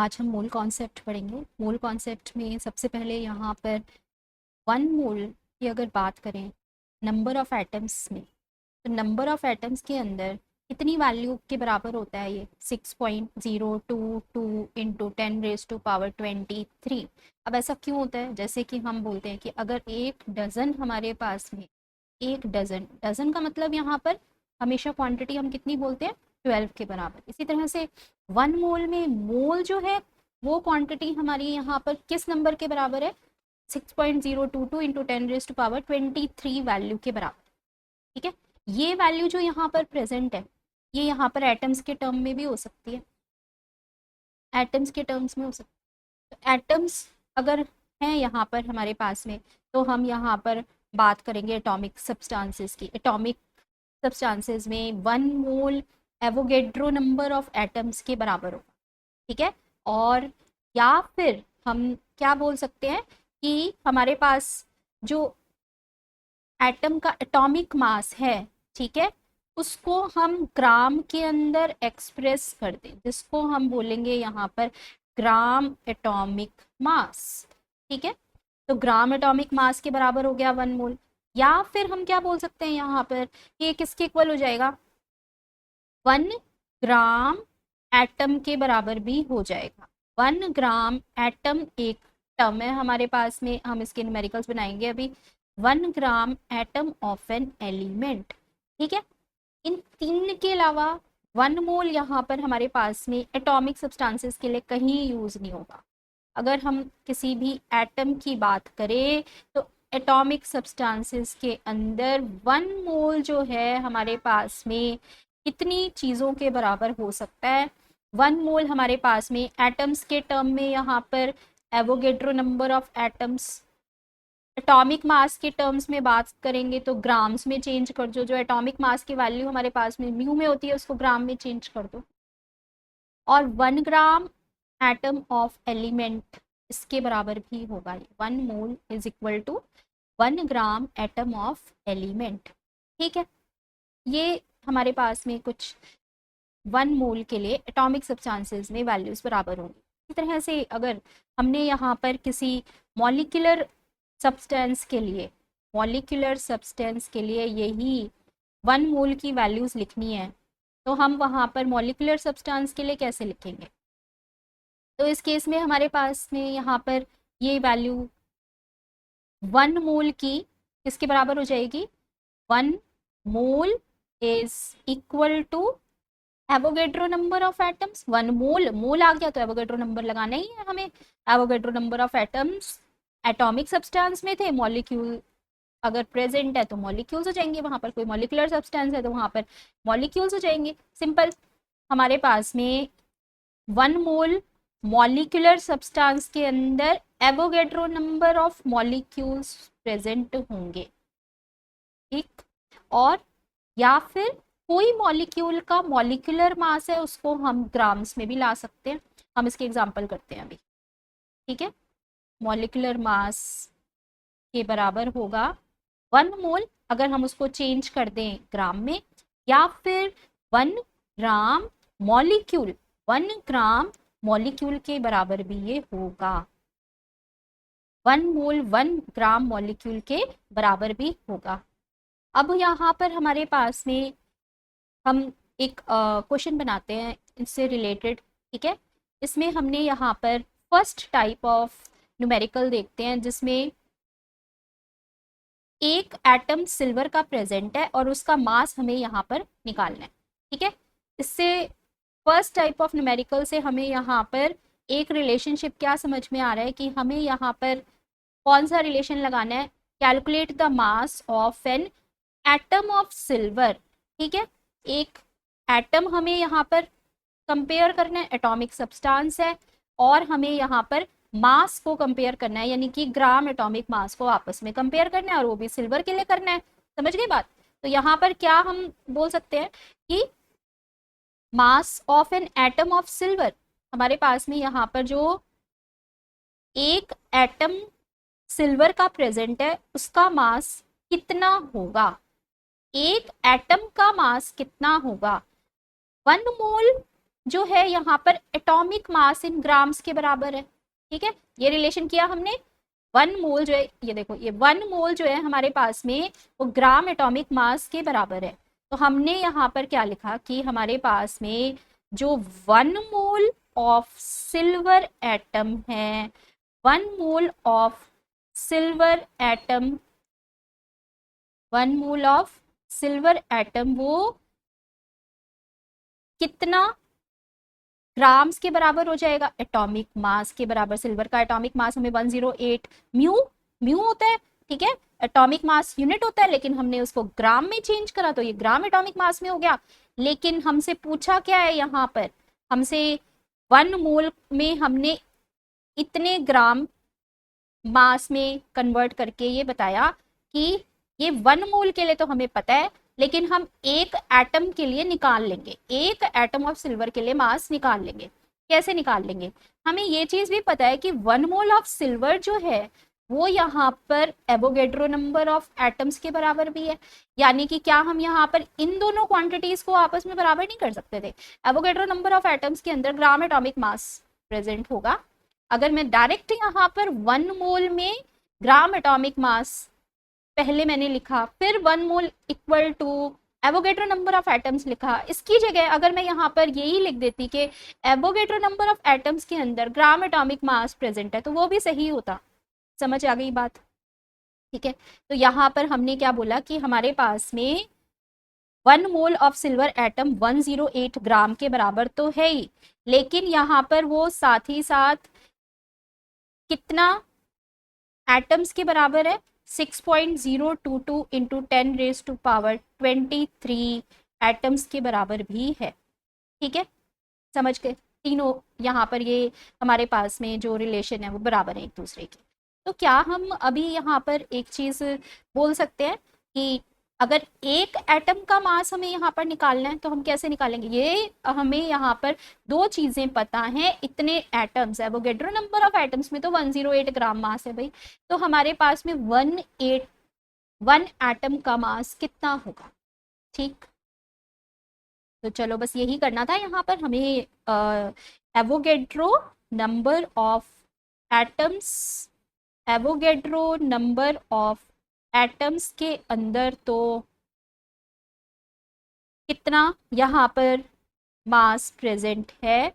आज हम mole concept पढ़ेंगे। मोल कॉन्सेप्ट में सबसे पहले यहाँ पर वन मोल की अगर बात करें नंबर ऑफ एटम्स में, तो नंबर ऑफ एटम्स के अंदर कितनी वैल्यू के बराबर होता है ये 6.022 इंटू 10⁻23। अब ऐसा क्यों होता है? जैसे कि हम बोलते हैं कि अगर एक डजन हमारे पास में, एक डजन, डजन का मतलब यहाँ पर हमेशा क्वांटिटी हम कितनी बोलते हैं, 12 के बराबर। इसी तरह से वन मोल में मोल जो है वो क्वांटिटी हमारी यहाँ पर किस नंबर के बराबर है? 6.022 इंटू 10⁻23 वैल्यू के बराबर। ठीक है, ये वैल्यू जो यहाँ पर प्रेजेंट है ये यहाँ पर एटम्स के टर्म में भी हो सकती है, एटम्स के टर्म्स में हो सकती है। तो एटम्स अगर हैं यहाँ पर हमारे पास में, तो हम यहाँ पर बात करेंगे एटॉमिक सब्सटेंसेस की। एटॉमिक सब्सटेंसेस में one mole Avogadro number of atoms के बराबर होगा। ठीक है, और या फिर हम क्या बोल सकते हैं कि हमारे पास जो एटम का एटॉमिक मास है, ठीक है, उसको हम ग्राम के अंदर एक्सप्रेस कर दें, जिसको हम बोलेंगे यहाँ पर ग्राम एटॉमिक मास। ठीक है, तो ग्राम एटॉमिक मास के बराबर हो गया वन मोल। या फिर हम क्या बोल सकते हैं यहाँ पर कि ये किसके इक्वल हो जाएगा? 1 ग्राम एटम के बराबर भी हो जाएगा। 1 ग्राम एटम एक टर्म है हमारे पास में, हम इसके न्यूमेरिकल्स बनाएंगे अभी। 1 gram atom of an element. ठीक है, इन तीन के अलावा वन मोल यहाँ पर हमारे पास में एटॉमिक सब्सटेंसेस के लिए कहीं यूज नहीं होगा। अगर हम किसी भी एटम की बात करें तो एटॉमिक सब्सटेंसेस के अंदर वन मोल जो है हमारे पास में कितनी चीज़ों के बराबर हो सकता है? वन मोल हमारे पास में एटम्स के टर्म में यहाँ पर Avogadro number of atoms, atomic mass के टर्म्स में बात करेंगे तो ग्राम्स में चेंज कर दो। जो एटॉमिक मास की वैल्यू हमारे पास में म्यू में होती है उसको ग्राम में चेंज कर दो। और 1 ग्राम एटम ऑफ एलिमेंट इसके बराबर भी होगा। 1 mole is equal to 1 gram atom of element. ठीक है, ये हमारे पास में कुछ वन मोल के लिए एटॉमिक सब्सटेंसेस में वैल्यूज बराबर होंगी। इसी तरह से अगर हमने यहाँ पर किसी मॉलिक्यूलर सब्सटेंस के लिए, मॉलिक्यूलर सब्सटेंस के लिए यही वन मोल की वैल्यूज लिखनी है, तो हम वहाँ पर मॉलिक्यूलर सब्सटेंस के लिए कैसे लिखेंगे? तो इस केस में हमारे पास में यहाँ पर ये वैल्यू वन मोल की किसके बराबर हो जाएगी? 1 mole is equal to Avogadro number of atoms. 1 mole, mole आ गया तो एवोगेड्रो नंबर लगाना ही है हमें। Avogadro number of atoms atomic substance में थे, मॉलिक्यूल अगर प्रेजेंट है तो मॉलिक्यूल्स हो जाएंगे, वहां पर कोई मॉलिक्यूलर सब्सटेंस है तो वहां पर मॉलिक्यूल्स हो जाएंगे। सिंपल, हमारे पास में 1 मोल मॉलिक्यूलर सब्सटेंस के अंदर Avogadro number of molecules present होंगे। ठीक, और या फिर कोई मॉलिक्यूल का मॉलिक्यूलर मास है उसको हम ग्राम्स में भी ला सकते हैं। हम इसके एग्जांपल करते हैं अभी। ठीक है, मॉलिक्यूलर मास के बराबर होगा 1 मोल, अगर हम उसको चेंज कर दें ग्राम में, या फिर 1 ग्राम मॉलिक्यूल, 1 ग्राम मॉलिक्यूल के बराबर भी ये होगा। 1 मोल 1 ग्राम मॉलिक्यूल के बराबर भी होगा। अब यहाँ पर हमारे पास में हम एक क्वेश्चन बनाते हैं इससे रिलेटेड। ठीक है, इसमें हमने यहाँ पर फर्स्ट टाइप ऑफ न्यूमेरिकल देखते हैं जिसमें एक एटम सिल्वर का प्रेजेंट है और उसका मास हमें यहाँ पर निकालना है। ठीक है, इससे फर्स्ट टाइप ऑफ न्यूमेरिकल से हमें यहाँ पर एक रिलेशनशिप क्या समझ में आ रहा है कि हमें यहाँ पर कौन सा रिलेशन लगाना है? Calculate the mass of an atom of silver. ठीक है, एक एटम हमें यहाँ पर कंपेयर करना है, एटॉमिक सब्सटेंस है, और हमें यहाँ पर मास को कंपेयर करना है, यानी कि ग्राम एटॉमिक मास को आपस में कंपेयर करना है, और वो भी सिल्वर के लिए करना है। समझ गए बात? तो यहाँ पर क्या हम बोल सकते हैं कि mass of an atom of silver, हमारे पास में यहाँ पर जो एक एटम सिल्वर का प्रेजेंट है उसका मास कितना होगा? एक एटम का मास कितना होगा? 1 मोल जो है यहाँ पर एटॉमिक मास इन ग्राम्स के बराबर है। ठीक है, ये रिलेशन किया हमने। 1 मोल जो है, ये देखो, ये 1 मोल जो है हमारे पास में वो ग्राम एटॉमिक मास के बराबर है। तो हमने यहाँ पर क्या लिखा कि हमारे पास में जो 1 मोल ऑफ सिल्वर एटम है, 1 mole of silver atom, 1 mole of silver atom वो कितना ग्राम्स के बराबर हो जाएगा? एटॉमिक मास के बराबर। सिल्वर का एटॉमिक मास हमें 108 म्यू म्यू होता है। ठीक है, एटॉमिक मास यूनिट होता है, लेकिन हमने उसको ग्राम में चेंज करा तो ये ग्राम एटॉमिक मास में हो गया। लेकिन हमसे पूछा क्या है यहाँ पर? हमसे 1 मोल में हमने इतने ग्राम मास में कन्वर्ट करके ये बताया कि ये 1 मोल के लिए तो हमें पता है, लेकिन हम एक एटम के लिए निकाल लेंगे, एक एटम ऑफ सिल्वर के लिए मास निकाल लेंगे। कैसे निकाल लेंगे? हमें ये चीज भी पता है कि 1 मोल ऑफ सिल्वर जो है वो यहाँ पर एवोगेड्रो नंबर ऑफ एटम्स के बराबर भी है। यानी कि क्या हम यहाँ पर इन दोनों क्वांटिटीज को आपस में बराबर नहीं कर सकते थे? एवोगेड्रो नंबर ऑफ एटम्स के अंदर ग्राम एटॉमिक मास प्रेजेंट होगा। अगर मैं डायरेक्ट यहाँ पर 1 मोल में ग्राम एटॉमिक मास पहले मैंने लिखा, फिर 1 mole equal to Avogadro number of atoms लिखा, इसकी जगह अगर मैं यहाँ पर यही लिख देती कि एवोगेड्रो नंबर ऑफ एटम्स के अंदर ग्राम एटॉमिक मास प्रेजेंट है, तो वो भी सही होता। समझ आ गई बात? ठीक है, तो यहाँ पर हमने क्या बोला कि हमारे पास में 1 मोल ऑफ सिल्वर एटम 108 ग्राम के बराबर तो है ही, लेकिन यहाँ पर वो साथ ही साथ कितना एटम्स के बराबर है? 6.022 इंटू 10⁻23 एटम्स के बराबर भी है। ठीक है, समझ गए? तीनों यहाँ पर ये हमारे पास में जो रिलेशन है वो बराबर है एक दूसरे के। तो क्या हम अभी यहाँ पर एक चीज बोल सकते हैं कि अगर एक एटम का मास हमें यहाँ पर निकालना है तो हम कैसे निकालेंगे? ये हमें यहाँ पर दो चीजें पता हैं, इतने atoms, Avogadro number of atoms में तो 108 ग्राम मास है भाई, तो हमारे पास में 1 एटम का मास कितना होगा? ठीक, तो चलो बस यही करना था। यहाँ पर हमें Avogadro number of atoms, Avogadro number of atoms के अंदर तो कितना यहाँ पर मास प्रेजेंट है?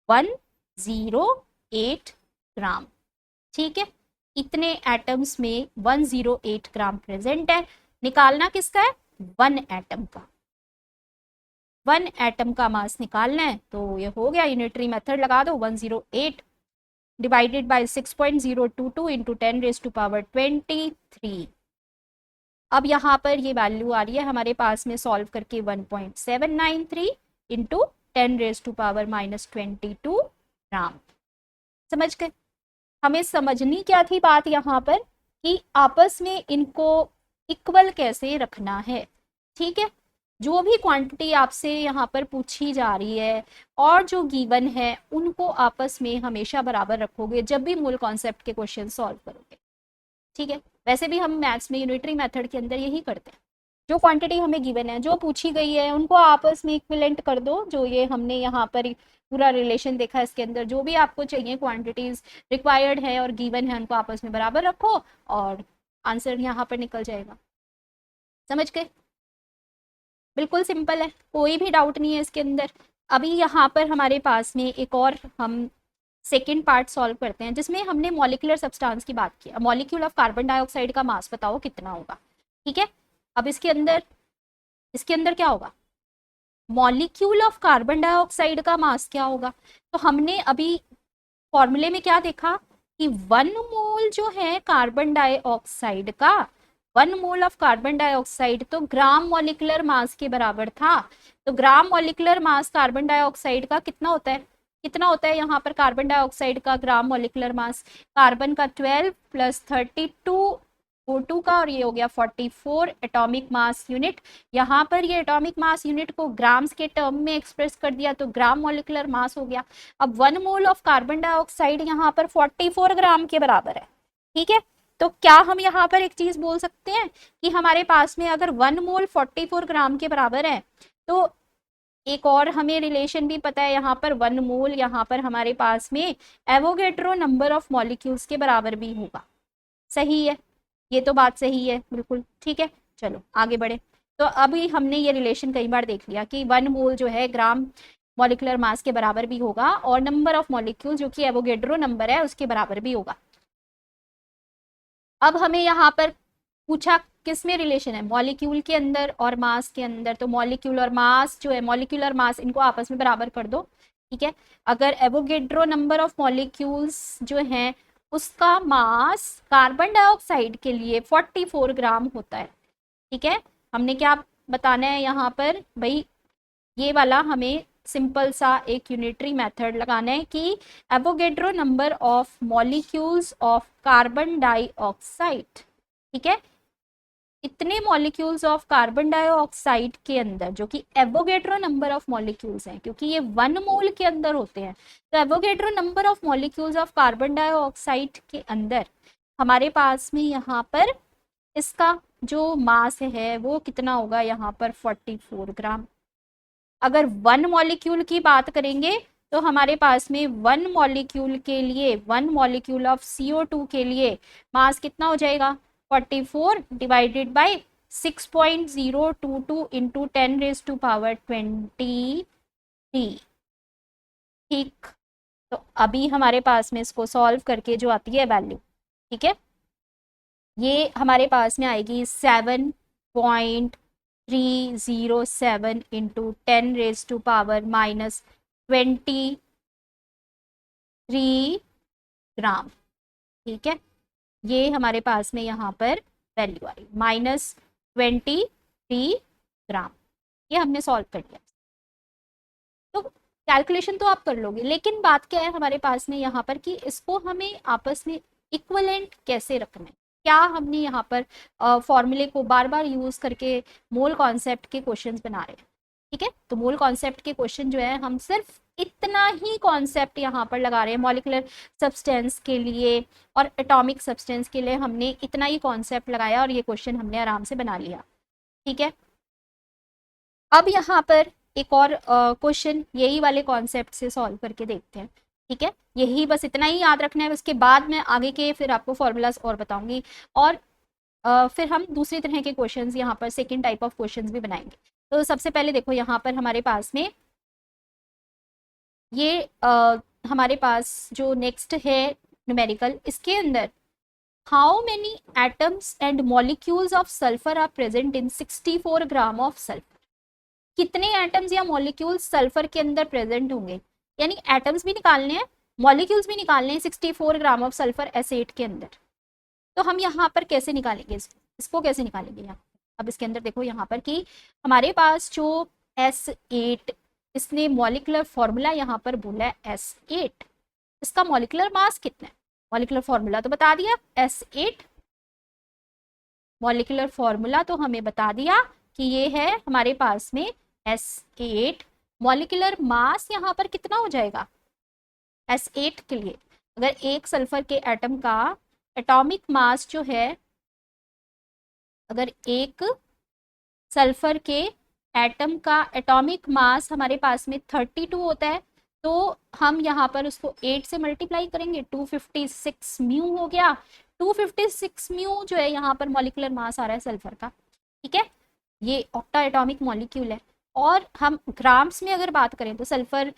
108 ग्राम। ठीक है, इतने एटम्स में 108 ग्राम प्रेजेंट है। निकालना किसका है? 1 एटम का। 1 एटम का मास निकालना है, तो ये हो गया, यूनिटरी मेथड लगा दो, 108 डिवाइडेड बाय 6.022 इंटू 10⁻23। अब यहाँ पर ये वैल्यू आ रही है हमारे पास में सॉल्व करके 1.793 इंटू 10⁻22 ग्राम। समझ गए? हमें समझनी क्या थी बात यहाँ पर कि आपस में इनको इक्वल कैसे रखना है। ठीक है, जो भी क्वांटिटी आपसे यहाँ पर पूछी जा रही है और जो गिवन है उनको आपस में हमेशा बराबर रखोगे जब भी मूल कॉन्सेप्ट के क्वेश्चन सॉल्व करोगे। ठीक है, वैसे भी हम मैथ्स में यूनिटरी मेथड के अंदर यही करते हैं। जो क्वांटिटी हमें गिवन है, जो पूछी गई है, उनको आपस में इक्विवेलेंट कर दो। जो ये हमने यहाँ पर पूरा रिलेशन देखा, इसके अंदर जो भी आपको चाहिए क्वांटिटीज रिक्वायर्ड है और गिवन है, उनको आपस में बराबर रखो और आंसर यहाँ पर निकल जाएगा। समझ गए? बिल्कुल सिंपल है, कोई भी डाउट नहीं है इसके अंदर। अभी यहाँ पर हमारे पास में एक और हम सेकेंड पार्ट सॉल्व करते हैं, जिसमें हमने मॉलिक्यूलर सब्सटेंस की बात की। मॉलिक्यूल ऑफ कार्बन डाइऑक्साइड का मास बताओ कितना होगा। ठीक है, अब इसके अंदर क्या होगा? मॉलिक्यूल ऑफ कार्बन डाइऑक्साइड का मास क्या होगा? तो हमने अभी फॉर्मूले में क्या देखा कि 1 मोल जो है कार्बन डाइऑक्साइड का, 1 मोल ऑफ कार्बन डाइऑक्साइड तो ग्राम मॉलिक्यूलर मास के बराबर था। तो gram molecular mass carbon dioxide का कितना होता है? कितना होता है यहाँ पर कार्बन डाइऑक्साइड का ग्राम मॉलिक्यूलर मास? कार्बन का 12 प्लस 32 O2 का, और ये हो गया 44 एटॉमिक मास यूनिट। यहाँ पर ये एटॉमिक मास यूनिट को ग्राम्स के टर्म में एक्सप्रेस कर दिया तो ग्राम मॉलिक्यूलर मास हो गया। अब 1 मोल ऑफ कार्बन डाइऑक्साइड यहाँ पर 44 ग्राम के बराबर है। ठीक है, तो क्या हम यहाँ पर एक चीज बोल सकते हैं कि हमारे पास में अगर 1 मोल 44 ग्राम के बराबर है तो एक और हमें रिलेशन भी पता है, यहाँ पर 1 मोल यहाँ पर हमारे पास में एवोगेड्रो नंबर ऑफ मॉलिक्यूल्स के बराबर भी होगा। सही है, ये तो बात सही है बिल्कुल, ठीक है। चलो आगे बढ़े। तो अभी हमने ये रिलेशन कई बार देख लिया कि 1 मोल जो है ग्राम मॉलिकुलर मास के बराबर भी होगा और नंबर ऑफ मॉलिक्यूल जो कि एवोगेड्रो नंबर है उसके बराबर भी होगा। अब हमें यहाँ पर पूछा किस में रिलेशन है, मॉलिक्यूल के अंदर और मास के अंदर। तो मॉलिक्यूल और मास जो है, मॉलिक्यूलर मास, इनको आपस में बराबर कर दो, ठीक है। अगर एवोगेड्रो नंबर ऑफ मॉलिक्यूल्स जो है उसका मास कार्बन डाइऑक्साइड के लिए 44 ग्राम होता है, ठीक है। हमने क्या बताना है यहाँ पर भाई, ये वाला हमें सिंपल सा एक यूनिटरी मेथड लगाना है कि Avogadro number of molecules of carbon dioxide, ठीक है। इतने मॉलिक्यूल्स ऑफ कार्बन डाइऑक्साइड के अंदर जो कि एवोगेड्रो नंबर ऑफ मॉलिक्यूल्स हैं, क्योंकि ये 1 मोल के अंदर होते हैं, तो Avogadro number of molecules of carbon dioxide के अंदर हमारे पास में यहाँ पर इसका जो मास है वो कितना होगा, यहाँ पर 44 ग्राम। अगर 1 मॉलिक्यूल की बात करेंगे तो हमारे पास में 1 मॉलिक्यूल के लिए, 1 मॉलिक्यूल ऑफ CO2 के लिए मास कितना हो जाएगा, 44 डिवाइडेड बाय 6.022 इंटू 10⁻23, ठीक। तो अभी हमारे पास में इसको सॉल्व करके जो आती है वैल्यू, ठीक है, ये हमारे पास में आएगी 7.307 इंटू 10⁻⁻23 ग्राम, ठीक है। ये हमारे पास में यहाँ पर वैल्यू आई -23 ग्राम। ये हमने सॉल्व कर लिया। तो कैलकुलेशन तो आप कर लोगे, लेकिन बात क्या है हमारे पास में यहाँ पर कि इसको हमें आपस में इक्विवेलेंट कैसे रखना है। क्या हमने यहाँ पर फॉर्मूले को बार बार यूज करके मोल कॉन्सेप्ट के क्वेश्चंस बना रहे हैं, ठीक है। तो मोल कॉन्सेप्ट के क्वेश्चन जो है हम सिर्फ इतना ही कॉन्सेप्ट यहाँ पर लगा रहे हैं, मॉलिकुलर सब्सटेंस के लिए और एटॉमिक सब्सटेंस के लिए हमने इतना ही कॉन्सेप्ट लगाया और ये क्वेश्चन हमने आराम से बना लिया, ठीक है। अब यहाँ पर एक और क्वेश्चन यही वाले कॉन्सेप्ट से सॉल्व करके देखते हैं, ठीक है। यही बस इतना ही याद रखना है, उसके बाद मैं आगे के फिर आपको फॉर्मूलाज और बताऊंगी और फिर हम दूसरी तरह के क्वेश्चंस यहाँ पर सेकंड टाइप ऑफ क्वेश्चंस भी बनाएंगे। तो सबसे पहले देखो यहाँ पर हमारे पास में ये हमारे पास जो नेक्स्ट है न्यूमेरिकल, इसके अंदर how many atoms and molecules of sulphur are present in 64 gram of sulphur. कितने एटम्स या मॉलिक्यूल्स सल्फर के अंदर प्रेजेंट होंगे, यानी एटम्स भी निकालने हैं, मॉलिक्यूल्स भी निकालने हैं 64 ग्राम ऑफ सल्फर S8 के अंदर। तो हम यहाँ पर कैसे निकालेंगे इसको कैसे निकालेंगे यहाँ। अब इसके अंदर देखो यहाँ पर कि हमारे पास जो S8, इसने मॉलिकुलर फॉर्मूला यहाँ पर बोला है S8, इसका मॉलिकुलर मास कितना है, मॉलिकुलर फॉर्मूला तो बता दिया S8, मॉलिकुलर फॉर्मूला तो हमें बता दिया कि ये है हमारे पास में S8। मॉलिकुलर मास यहाँ पर कितना हो जाएगा S8 के लिए, अगर एक सल्फर के एटम का एटॉमिक मास जो है, अगर एक सल्फर के एटम का एटॉमिक मास हमारे पास में 32 होता है, तो हम यहाँ पर उसको 8 से मल्टीप्लाई करेंगे, 256 म्यू हो गया। 256 म्यू जो है यहाँ पर मॉलिकुलर मास आ रहा है सल्फर का, ठीक है। ये ऑक्टा एटॉमिक मॉलिक्यूल है। और हम ग्राम्स में अगर बात करें तो सल्फर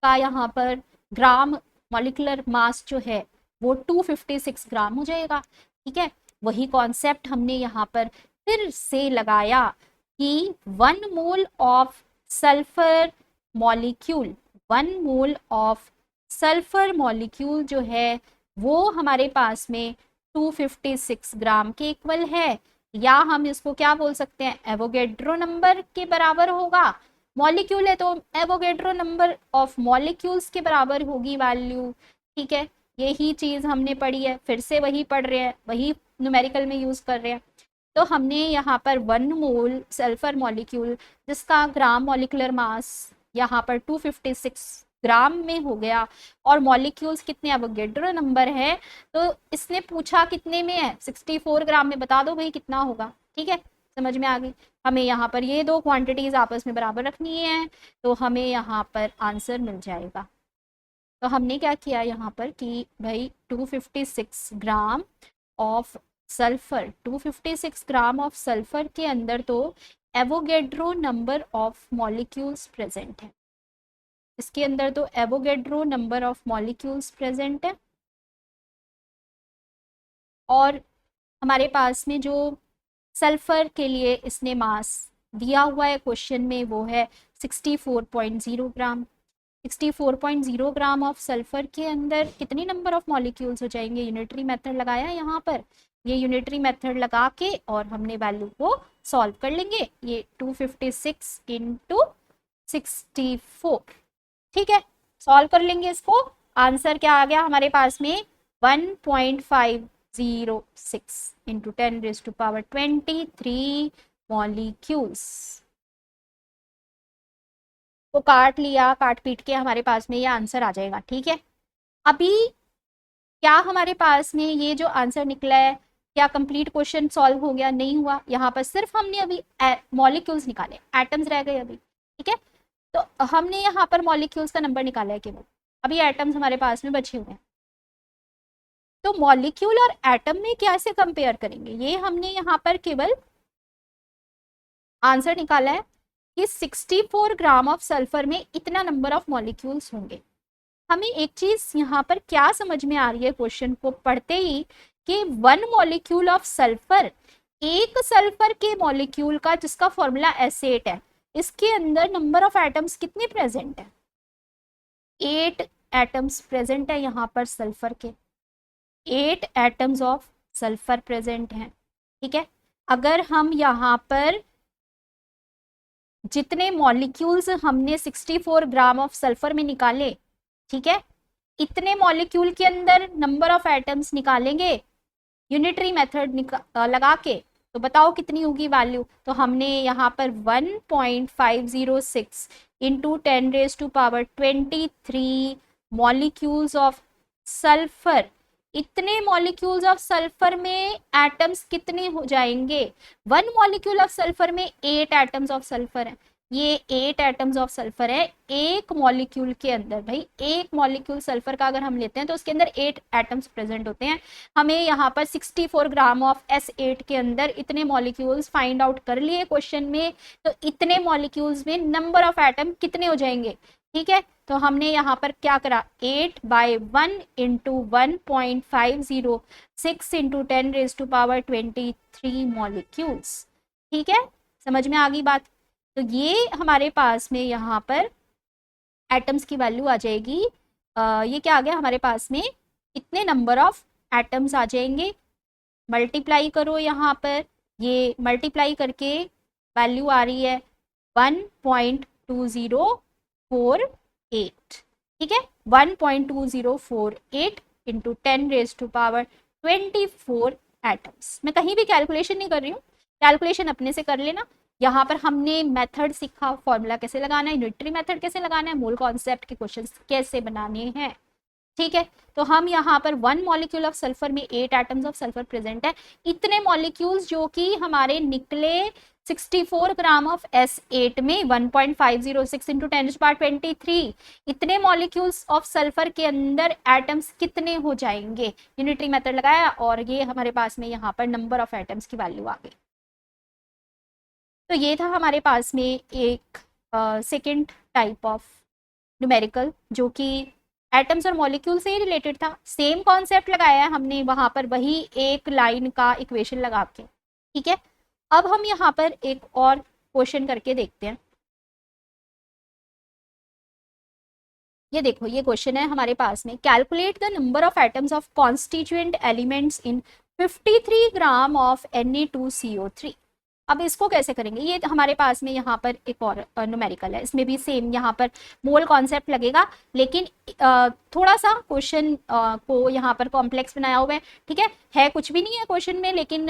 का यहाँ पर ग्राम मॉलिकुलर मास जो है वो 256 ग्राम हो जाएगा, ठीक है। वही कॉन्सेप्ट हमने यहाँ पर फिर से लगाया कि 1 mole of sulphur molecule, 1 mole of sulphur molecule जो है वो हमारे पास में 256 ग्राम के इक्वल है, या हम इसको क्या बोल सकते हैं, एवोगेड्रो नंबर के बराबर होगा। मॉलिक्यूल है तो एवोगेड्रो नंबर ऑफ मॉलिक्यूल्स के बराबर होगी वैल्यू, ठीक है। यही चीज हमने पढ़ी है, फिर से वही पढ़ रहे हैं, वही न्यूमेरिकल में यूज कर रहे हैं। तो हमने यहाँ पर 1 मोल सल्फर मॉलिक्यूल जिसका ग्राम मॉलिकुलर मास यहाँ पर 256 ग्राम में हो गया, और मॉलिक्यूल्स कितने एवोगेड्रो नंबर है, तो इसने पूछा कितने में है 64 ग्राम में, बता दो भाई कितना होगा, ठीक है। समझ में आ गई। हमें यहाँ पर ये दो क्वांटिटीज आपस में बराबर रखनी है, तो हमें यहाँ पर आंसर मिल जाएगा। तो हमने क्या किया यहाँ पर कि भाई 256 ग्राम of sulphur, 256 gram of sulphur के अंदर तो Avogadro number of molecules present है, इसके अंदर तो Avogadro number of molecules present है। और हमारे पास में जो सल्फर के लिए इसने मास दिया हुआ है क्वेश्चन में वो है 64.0 ग्राम। 64.0 ग्राम ऑफ सल्फर के अंदर कितनी नंबर ऑफ मॉलिक्यूल्स हो जाएंगे, यूनिटरी मेथड लगाया यहाँ पर, ये यूनिटरी मेथड लगा के और हमने वैल्यू को सॉल्व कर लेंगे। ये 256 इंटू 64, ठीक है, सॉल्व कर लेंगे इसको। आंसर क्या आ गया हमारे पास में 1.506 इंटू 10⁻23 मॉलिक्यूल्स। को काट लिया, काट पीट के हमारे पास में ये आंसर आ जाएगा, ठीक है। अभी क्या हमारे पास में ये जो आंसर निकला है, क्या कंप्लीट क्वेश्चन सॉल्व हो गया? नहीं हुआ। यहाँ पर सिर्फ हमने अभी मॉलिक्यूल्स निकाले, एटम्स रह गए अभी, ठीक है। तो हमने यहाँ पर मॉलिक्यूल्स का नंबर निकाला है केवल, अभी एटम्स हमारे पास में बचे हुए हैं। तो मॉलिक्यूल और एटम में कैसे कंपेयर करेंगे, ये हमने यहाँ पर केवल आंसर निकाला है कि 64 ग्राम ऑफ सल्फर में इतना नंबर ऑफ मॉलिक्यूल्स होंगे। हमें एक चीज यहाँ पर क्या समझ में आ रही है क्वेश्चन को पढ़ते ही कि 1 मॉलिक्यूल ऑफ सल्फर, एक सल्फर के मॉलिक्यूल का जिसका फॉर्मूला S8 है, इसके अंदर नंबर ऑफ एटम्स कितने प्रेजेंट है? 8 एटम्स प्रेजेंट है यहाँ पर सल्फर के, 8 एटम्स ऑफ सल्फर प्रेजेंट हैं, ठीक है। अगर हम यहाँ पर जितने मॉलिक्यूल्स हमने 64 ग्राम ऑफ सल्फर में निकाले, ठीक है, इतने मॉलिक्यूल के अंदर नंबर ऑफ एटम्स निकालेंगे यूनिटरी मेथड लगा के, तो बताओ कितनी होगी वैल्यू। तो हमने यहाँ पर 1.506 इंटू 10⁻23 मॉलिक्यूल्स ऑफ सल्फर, इतने मॉलिक्यूल्स ऑफ सल्फर में एटम्स कितने हो जाएंगे? 1 मॉलिक्यूल ऑफ सल्फर में 8 एटम्स ऑफ सल्फर है, ये 8 एटम्स ऑफ सल्फर है एक मॉलिक्यूल के अंदर। भाई एक मॉलिक्यूल सल्फर का अगर हम लेते हैं तो उसके अंदर 8 एटम्स प्रेजेंट होते हैं। हमें यहाँ पर 64 ग्राम ऑफ S8 के अंदर इतने मॉलिक्यूल्स फाइंड आउट कर लिए क्वेश्चन में, तो इतने मॉलिक्यूल्स में नंबर ऑफ एटम कितने हो जाएंगे, ठीक है। तो हमने यहाँ पर क्या करा, 8/1 इंटू 1.506 इंटू 10⁻23 मॉलिक्यूल्स, ठीक है, समझ में आ गई बात। तो ये हमारे पास में यहाँ पर एटम्स की वैल्यू आ जाएगी। ये क्या आ गया हमारे पास में, इतने नंबर ऑफ एटम्स आ जाएंगे। मल्टीप्लाई करो यहाँ पर, ये मल्टीप्लाई करके वैल्यू आ रही है 1.2048, ठीक है, 1.2048 इंटू 10⁻24 एटम्स। मैं कहीं भी कैलकुलेशन नहीं कर रही हूँ, कैलकुलेशन अपने से कर लेना। यहाँ पर हमने मेथड सीखा, फॉर्मूला कैसे लगाना है, यूनिटरी मेथड कैसे लगाना है, मोल कॉन्सेप्ट के क्वेश्चन कैसे बनाने हैं, ठीक है। तो हम यहाँ पर 1 मॉलिक्यूल ऑफ सल्फर में 8 एटम्स ऑफ सल्फर प्रेजेंट है, इतने मॉलिक्यूल्स जो कि हमारे निकले 64 ग्राम ऑफ S8 में 1.506 इंटू 10⁻23, इतने मॉलिक्यूल्स ऑफ सल्फर के अंदर एटम्स कितने हो जाएंगे, यूनिटरी मेथड लगाया और ये हमारे पास में यहाँ पर नंबर ऑफ एटम्स की वैल्यू आ गई। तो ये था हमारे पास में एक सेकेंड टाइप ऑफ न्यूमेरिकल जो कि एटम्स और मॉलिक्यूल से ही रिलेटेड था। सेम कॉन्सेप्ट लगाया है हमने वहां पर, वही एक लाइन का इक्वेशन लगा के, ठीक है। अब हम यहाँ पर एक और क्वेश्चन करके देखते हैं। ये देखो, ये क्वेश्चन है हमारे पास में, calculate the number of atoms of constituent elements in 53 gram of Na2CO3। अब इसको कैसे करेंगे, ये हमारे पास में यहाँ पर एक और न्यूमेरिकल है, इसमें भी सेम यहाँ पर मोल कॉन्सेप्ट लगेगा, लेकिन थोड़ा सा क्वेश्चन को यहाँ पर कॉम्प्लेक्स बनाया हुआ है, ठीक है कुछ भी नहीं है क्वेश्चन में, लेकिन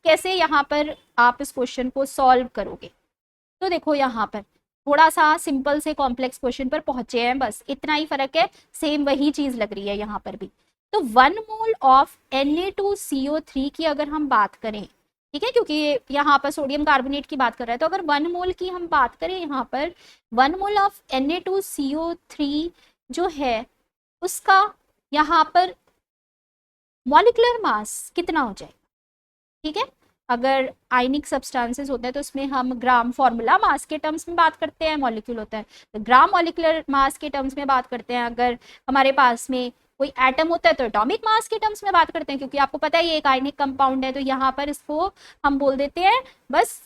कैसे यहाँ पर आप इस क्वेश्चन को सॉल्व करोगे। तो देखो यहाँ पर थोड़ा सा सिंपल से कॉम्प्लेक्स क्वेश्चन पर पहुंचे हैं, बस इतना ही फर्क है, सेम वही चीज लग रही है यहाँ पर भी। तो 1 मोल ऑफ Na2CO3 की अगर हम बात करें ठीक है, क्योंकि यहाँ पर सोडियम कार्बोनेट की बात कर रहा है। तो अगर 1 मोल की हम बात करें यहाँ पर, 1 मोल ऑफ Na2CO3 जो है उसका यहाँ पर मॉलिक्यूलर मास कितना हो जाएगा। ठीक है, अगर आयनिक सब्सटेंसेस होते हैं तो उसमें हम ग्राम फॉर्मूला मास के टर्म्स में बात करते हैं, मॉलिक्यूल होता है तो ग्राम मॉलिक्यूलर मास के टर्म्स में बात करते हैं। अगर हमारे पास में कोई एटम होता है तो एटॉमिक मास के टर्म्स में बात करते हैं, क्योंकि आपको पता है ये एक आयनिक कंपाउंड है। तो यहाँ पर इसको हम बोल देते हैं बस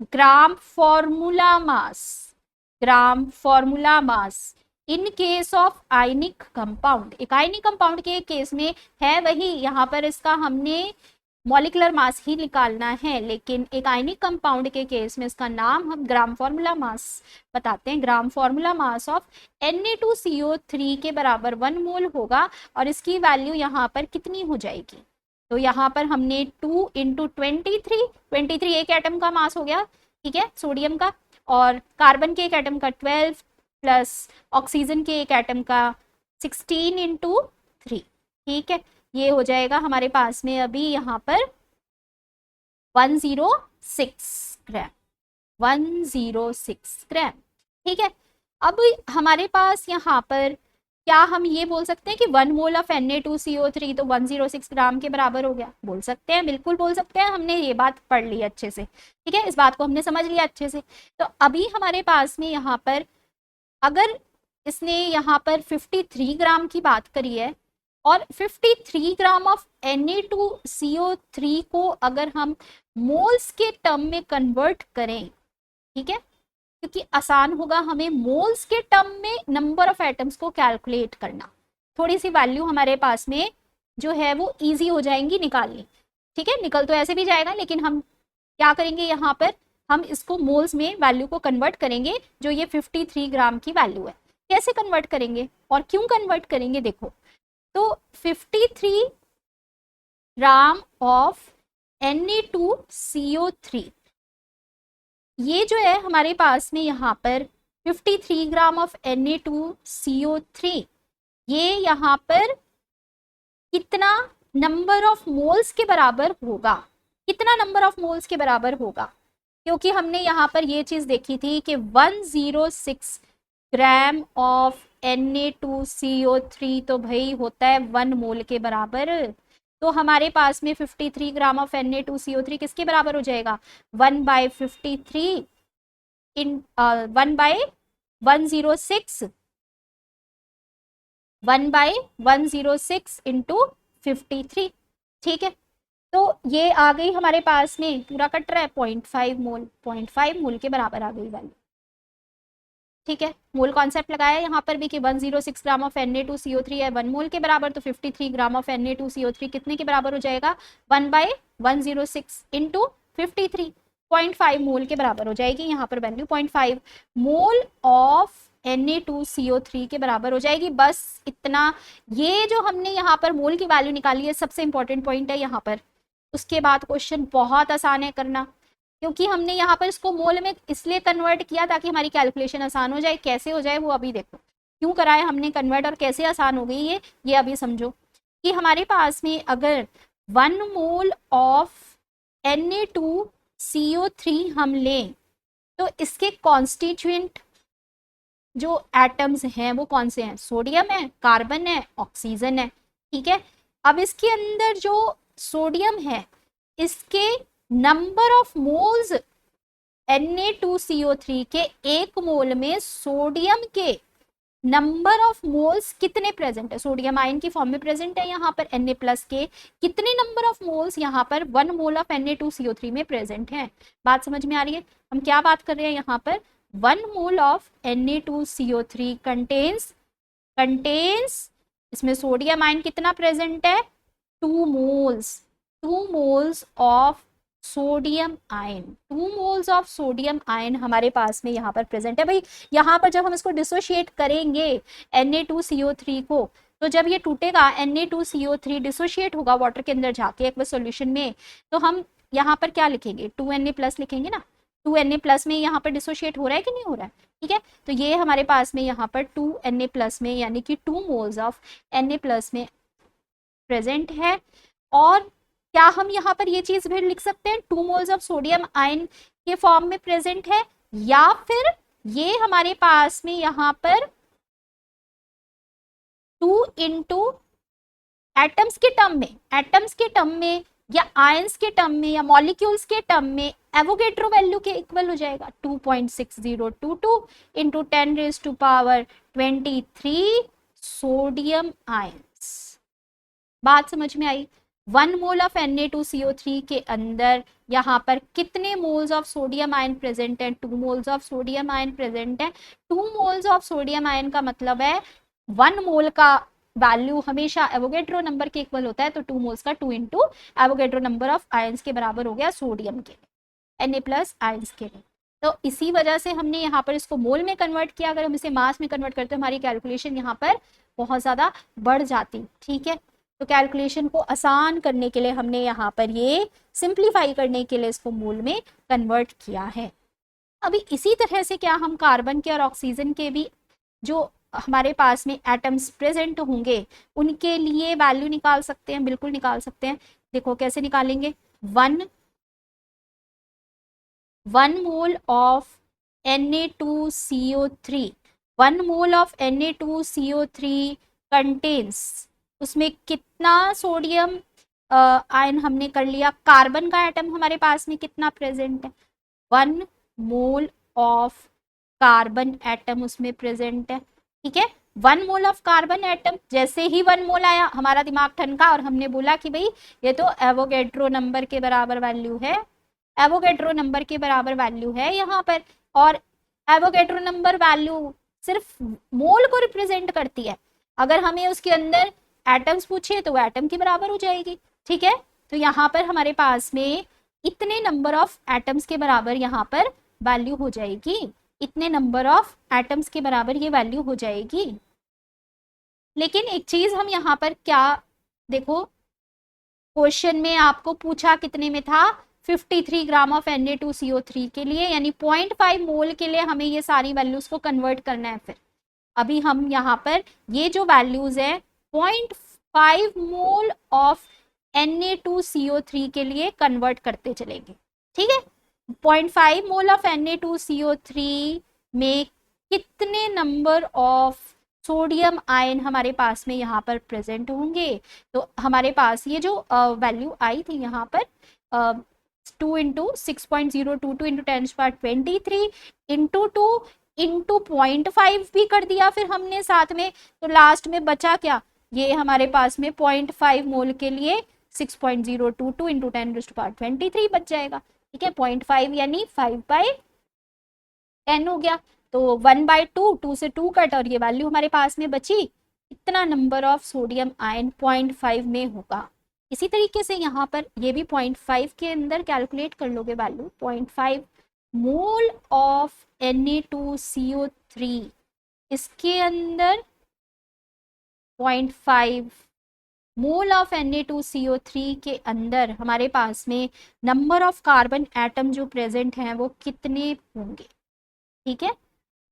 gram formula mass, gram formula mass in case of ionic compound. एक आयनिक कंपाउंड के केस में है वही, यहाँ पर इसका हमने मॉलिक्यूलर मास ही निकालना है, लेकिन एक आयनिक कंपाउंड के केस में इसका नाम हम ग्राम फॉर्मूला मास बताते हैं। Gram formula mass of Na2CO3 के बराबर 1 मोल होगा और इसकी वैल्यू यहाँ पर कितनी हो जाएगी। तो यहाँ पर हमने 2 × 23 एक एटम का मास हो गया, ठीक है, सोडियम का, और कार्बन के एक एटम का 12 प्लस ऑक्सीजन के एक एटम का 16 × 3, ठीक है, ये हो जाएगा हमारे पास में अभी यहाँ पर 106 ग्राम, 106 ग्राम। ठीक है, अब हमारे पास यहाँ पर क्या हम ये बोल सकते हैं कि 1 मोल ऑफ Na2CO3 तो 106 ग्राम के बराबर हो गया। बोल सकते हैं, बिल्कुल बोल सकते हैं, हमने ये बात पढ़ ली अच्छे से। ठीक है, इस बात को हमने समझ लिया अच्छे से। तो अभी हमारे पास में यहाँ पर अगर इसने यहाँ पर 53 ग्राम की बात करी है और 53 ग्राम ऑफ Na2CO3 को अगर हम मोल्स के टर्म में कन्वर्ट करें, ठीक है, क्योंकि आसान होगा हमें मोल्स के टर्म में नंबर ऑफ एटम्स को कैलकुलेट करना, थोड़ी सी वैल्यू हमारे पास में जो है वो इजी हो जाएंगी निकालनी। ठीक है, निकल तो ऐसे भी जाएगा, लेकिन हम क्या करेंगे यहाँ पर, हम इसको मोल्स में वैल्यू को कन्वर्ट करेंगे, जो ये 53 ग्राम की वैल्यू है। कैसे कन्वर्ट करेंगे और क्यों कन्वर्ट करेंगे, देखो, तो 53 ग्राम ऑफ Na2CO3 ये जो है हमारे पास में यहाँ पर 53 ग्राम ऑफ Na2CO3 ये यहाँ पर कितना नंबर ऑफ मोल्स के बराबर होगा, कितना नंबर ऑफ मोल्स के बराबर होगा, क्योंकि हमने यहाँ पर ये चीज देखी थी कि 106 ग्राम ऑफ Na2CO3 तो भाई होता है 1 मोल के बराबर। तो हमारे पास में 53 ग्राम ऑफ Na2CO3 किसके बराबर हो जाएगा, 1/53 इन 1/106 1/106 इंटू 53। ठीक है, तो ये आ गई हमारे पास में, पूरा कट रहा है 0.5 मोल, 0.5 मोल के बराबर आ गई वैल्यू। ठीक है, मोल कॉन्सेप्ट लगाया यहाँ पर भी कि 106 ग्राम ऑफ Na2CO3 है 1 मोल के बराबर, तो 53 ग्राम ऑफ Na2CO3 कितने के बराबर हो जाएगा, 1/106 इंटू 53, 0.5 मोल के बराबर हो जाएगी यहाँ पर वैल्यू, 0.5 मोल ऑफ Na2CO3 के बराबर हो जाएगी। बस इतना, ये जो हमने यहाँ पर मोल की वैल्यू निकाली है सबसे इंपॉर्टेंट पॉइंट है यहाँ पर। उसके बाद क्वेश्चन बहुत आसान है करना, क्योंकि हमने यहाँ पर इसको मोल में इसलिए कन्वर्ट किया ताकि हमारी कैलकुलेशन आसान हो जाए। कैसे हो जाए वो अभी देखो, क्यों कराए हमने कन्वर्ट और कैसे आसान हो गई ये अभी समझो। कि हमारे पास में अगर 1 मोल ऑफ Na2CO3 हम लें तो इसके कॉन्स्टिट्यूएंट जो एटम्स हैं वो कौन से हैं, सोडियम है, कार्बन है, ऑक्सीजन है। ठीक है, अब इसके अंदर जो सोडियम है इसके नंबर ऑफ मोल्स Na2CO3 के 1 मोल में सोडियम के नंबर ऑफ मोल्स कितने प्रेजेंट है, सोडियम आयन की फॉर्म में प्रेजेंट है यहाँ पर Na प्लस के कितने नंबर ऑफ मोल्स यहाँ पर 1 मोल ऑफ Na2CO3 में प्रेजेंट है। बात समझ में आ रही है, हम क्या बात कर रहे हैं यहाँ पर, 1 मोल ऑफ Na2CO3 कंटेन्स इसमें सोडियम आयन कितना प्रेजेंट है, 2 moles of sodium ion, 2 moles of sodium ion हमारे पास में यहाँ पर प्रेजेंट है। भाई यहाँ पर जब हम इसको डिसोशिएट करेंगे Na2CO3 को, तो जब ये टूटेगा Na2CO3 डिसोशिएट होगा वाटर के अंदर जाके एक सॉल्यूशन में, तो हम यहाँ पर क्या लिखेंगे, 2Na प्लस लिखेंगे ना। 2Na प्लस में यहाँ पर डिसोशिएट हो रहा है कि नहीं हो रहा है, ठीक है, तो ये हमारे पास में यहाँ पर 2Na प्लस में यानी कि 2 मोल्स ऑफ Na प्लस में प्रेजेंट है। और क्या हम यहाँ पर ये चीज भी लिख सकते हैं 2 मोल्स ऑफ सोडियम आयन के फॉर्म में प्रेजेंट है, या फिर ये हमारे पास में यहाँ पर 2 इंटू एटम्स के टर्म में या आयंस के टर्म में या मॉलिक्यूल्स के टर्म में एवोगेड्रो वैल्यू के इक्वल हो जाएगा 2.6022 इंटू 10⁻23 सोडियम आयंस। बात समझ में आई? 1 मोल ऑफ Na2CO3 के अंदर यहाँ पर कितने moles of sodium ion present है? 2 moles of sodium ion present है। 2 मोल्स ऑफ सोडियम आयन का मतलब है 1 मोल का वैल्यू हमेशा एवोगेड्रो नंबर के इक्वल होता है, तो 2 मोल्स का 2 into Avogadro number of ions के बराबर हो गया सोडियम के लिए, Na+ आयंस के लिए। तो इसी वजह से हमने यहाँ पर इसको मोल में कन्वर्ट किया। अगर हम इसे मास में कन्वर्ट करते हैं हमारी कैलकुलेशन यहाँ पर बहुत ज्यादा बढ़ जाती। ठीक है, तो कैलकुलेशन को आसान करने के लिए हमने यहाँ पर ये सिंप्लीफाई करने के लिए इसको मोल में कन्वर्ट किया है। अभी इसी तरह से क्या हम कार्बन के और ऑक्सीजन के भी जो हमारे पास में एटम्स प्रेजेंट होंगे उनके लिए वैल्यू निकाल सकते हैं? बिल्कुल निकाल सकते हैं। देखो कैसे निकालेंगे। 1 mole of Na2CO3, 1 mole of Na2CO3 contains, उसमें कितना सोडियम आयन हमने कर लिया। कार्बन का एटम हमारे पास में कितना प्रेजेंट है? 1 मोल ऑफ कार्बन एटम उसमें प्रेजेंट है। ठीक है, 1 मोल ऑफ कार्बन एटम, जैसे ही 1 मोल आया हमारा दिमाग ठनका और हमने बोला कि भाई ये तो एवोगेड्रो नंबर के बराबर वैल्यू है, एवोगेड्रो नंबर के बराबर वैल्यू है यहाँ पर। और एवोगेड्रो नंबर वैल्यू सिर्फ मोल को रिप्रेजेंट करती है। अगर हमें उसके अंदर एटम्स पूछे तो वो एटम के बराबर हो जाएगी। ठीक है, तो यहाँ पर हमारे पास में इतने नंबर ऑफ एटम्स के बराबर यहाँ पर वैल्यू हो जाएगी, इतने नंबर ऑफ एटम्स के बराबर ये वैल्यू हो जाएगी। लेकिन एक चीज हम यहाँ पर क्या देखो, क्वेश्चन में आपको पूछा कितने में था? 53 ग्राम ऑफ Na2CO3 के लिए, यानी 0.5 मोल के लिए हमें ये सारी वैल्यूज को कन्वर्ट करना है। फिर अभी हम यहाँ पर ये जो वैल्यूज है 0.5 मोल ऑफ Na2CO3 के लिए कन्वर्ट करते चलेंगे। ठीक है, 0.5 मोल ऑफ Na2CO3 में कितने नंबर ऑफ सोडियम आयन हमारे पास में यहाँ पर प्रेजेंट होंगे? तो हमारे पास ये जो वैल्यू आई थी यहाँ पर 2 इंटू 6.022 इंटू 10⁻23 इंटू 2 इंटू 0.5 भी कर दिया फिर हमने साथ में, तो लास्ट में बचा क्या? ये हमारे पास में 0.5 मोल के लिए 6.022 इंटू 10⁻23 बच जाएगा। ठीक है, 0.5 यानी 5/10 हो गया, तो 1/2, 2 से 2 कट और ये वैल्यू हमारे पास में बची। इतना नंबर ऑफ सोडियम आयन 0.5 में होगा। इसी तरीके से यहाँ पर ये भी 0.5 के अंदर कैलकुलेट कर लोगे वैल्यू। 0.5 मोल ऑफ Na2CO3, इसके अंदर 0.5 मोल ऑफ Na2CO3 के अंदर हमारे पास में नंबर ऑफ कार्बन एटम जो प्रेजेंट हैं वो कितने होंगे? ठीक है,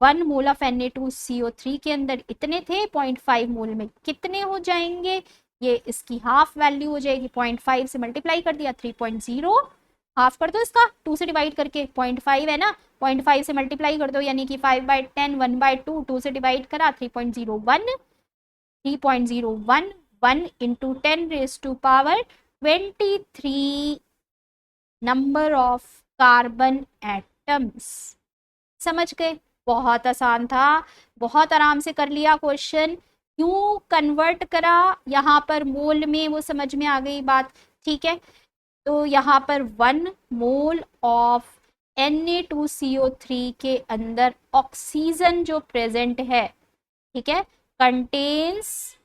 1 मोल ऑफ Na2CO3 के अंदर इतने थे, 0.5 मोल में कितने हो जाएंगे? ये इसकी हाफ वैल्यू हो जाएगी। 0.5 से मल्टीप्लाई कर दिया 3.0, हाफ कर दो इसका 2 से डिवाइड करके, 0.5 है ना, 0.5 से मल्टीप्लाई कर दो यानी कि 5/10, 1/2, 2 से डिवाइड करा 3.01, 1 into 10⁻23 number of carbon atoms. समझ गए? बहुत आसान था, बहुत आराम से कर लिया क्वेश्चन। क्यों कन्वर्ट करा यहाँ पर मोल में, वो समझ में आ गई बात। ठीक है, तो यहाँ पर 1 मोल ऑफ Na2CO3 के अंदर ऑक्सीजन जो प्रेजेंट है, ठीक है, कंटेन्स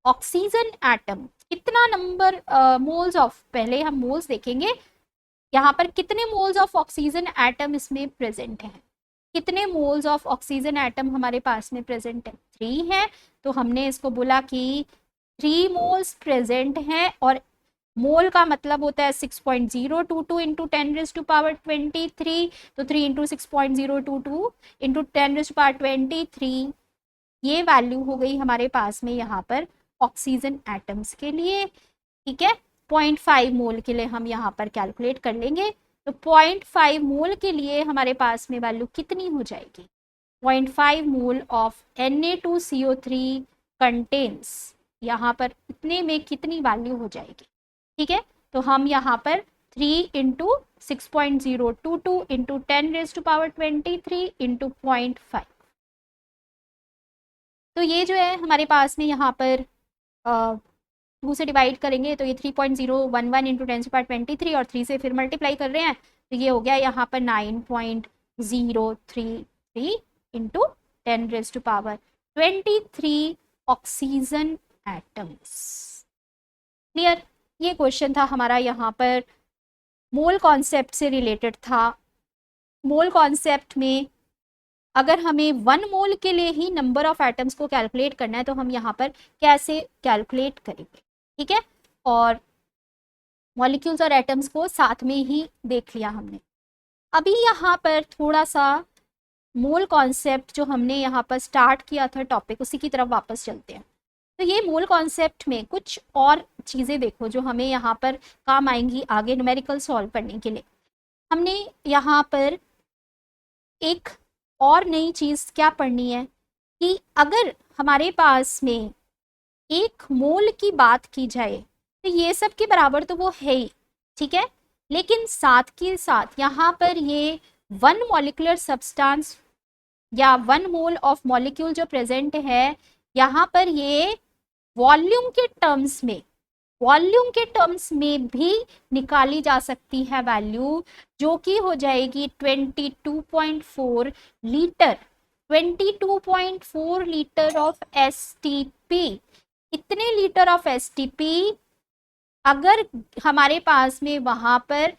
ऑक्सीजन एटम। कितना नंबर मोल्स ऑफ, पहले हम मोल्स देखेंगे यहाँ पर कितने मोल्स ऑफ ऑक्सीजन एटम इसमें प्रेजेंट है। कितने मोल्स ऑफ ऑक्सीजन एटम हमारे पास में प्रेजेंट है? 3 है, तो हमने इसको बोला कि 3 मोल्स प्रेजेंट हैं, और मोल का मतलब होता है 6.022 इंटू 10⁻23, तो 3 इंटू 6.022 इंटू 10⁻23, ये वैल्यू हो गई हमारे पास में यहाँ पर ऑक्सीजन एटम्स के लिए। ठीक है, 0.5 मोल के लिए हम यहाँ पर कैलकुलेट कर लेंगे। तो 0.5 मोल के लिए हमारे पास में वैल्यू कितनी हो जाएगी? 0.5 मोल ऑफ Na2CO3 कंटेन्स, यहाँ पर इतने में कितनी वैल्यू हो जाएगी? ठीक है, तो हम यहाँ पर 3 इंटू 6.022 इंटू 10⁻23 इंटू 0.5, तो ये जो है हमारे पास में यहाँ पर 2 से डिवाइड करेंगे तो ये 3.011 इंटू 10⁻23 और 3 से फिर मल्टीप्लाई कर रहे हैं तो ये हो गया यहाँ पर 9.033 इंटू 10⁻23 ऑक्सीजन एटम्स। क्लियर? ये क्वेश्चन था हमारा, यहाँ पर मोल कॉन्सेप्ट से रिलेटेड था। मोल कॉन्सेप्ट में अगर हमें 1 मोल के लिए ही नंबर ऑफ एटम्स को कैलकुलेट करना है तो हम यहाँ पर कैसे कैलकुलेट करेंगे? ठीक है, और मॉलिक्यूल्स और एटम्स को साथ में ही देख लिया हमने। अभी यहाँ पर थोड़ा सा मोल कॉन्सेप्ट जो हमने यहाँ पर स्टार्ट किया था टॉपिक, उसी की तरफ वापस चलते हैं। तो ये मोल कॉन्सेप्ट में कुछ और चीज़ें देखो जो हमें यहाँ पर काम आएंगी आगे न्यूमेरिकल सॉल्व करने के लिए। हमने यहाँ पर एक और नई चीज़ क्या पढ़नी है कि अगर हमारे पास में 1 मोल की बात की जाए तो ये सब के बराबर तो वो है ही, ठीक है, लेकिन साथ के साथ यहाँ पर ये 1 मॉलिक्यूलर सब्सटेंस या 1 मोल ऑफ मॉलिक्यूल जो प्रेजेंट है, यहाँ पर ये वॉल्यूम के टर्म्स में भी निकाली जा सकती है वैल्यू, जो कि हो जाएगी 22.4 लीटर। 22.4 litre of STP. इतने लीटर ऑफ एसटीपी अगर हमारे पास में वहां पर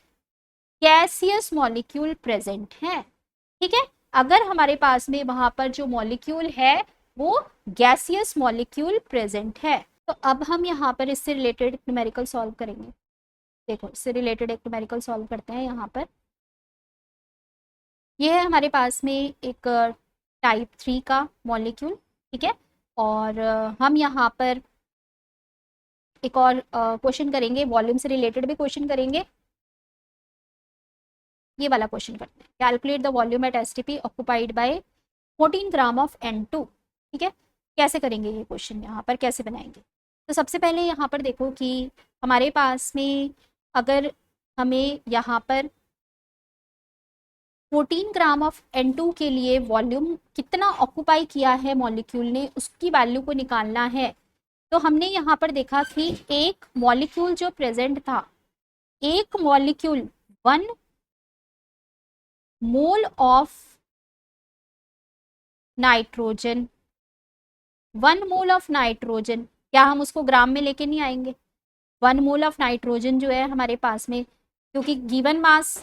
गैसियस मॉलिक्यूल प्रेजेंट है, ठीक है, अगर हमारे पास में वहां पर जो मॉलिक्यूल है वो गैसियस मॉलिक्यूल प्रेजेंट है। तो अब हम यहाँ पर इससे रिलेटेड न्यूमेरिकल सॉल्व करेंगे। देखो, इससे रिलेटेड एक न्यूमेरिकल सॉल्व करते हैं। यहाँ पर ये है हमारे पास में एक टाइप 3 का मॉलिक्यूल, ठीक है, और हम यहाँ पर एक और क्वेश्चन करेंगे, वॉल्यूम से रिलेटेड भी क्वेश्चन करेंगे। ये वाला क्वेश्चन करते हैं, calculate the volume at STP occupied by 14 gram of N2। ठीक है, कैसे करेंगे ये क्वेश्चन, यहाँ पर कैसे बनाएंगे? तो सबसे पहले यहाँ पर देखो कि हमारे पास में अगर हमें यहाँ पर 14 ग्राम ऑफ N2 के लिए वॉल्यूम कितना ऑक्युपाई किया है मॉलिक्यूल ने, उसकी वैल्यू को निकालना है। तो हमने यहाँ पर देखा कि एक मॉलिक्यूल जो प्रेजेंट था, एक molecule 1 mole of nitrogen, 1 mole of nitrogen, क्या हम उसको ग्राम में लेके नहीं आएंगे? 1 मोल ऑफ नाइट्रोजन जो है हमारे पास में, क्योंकि गिवन मास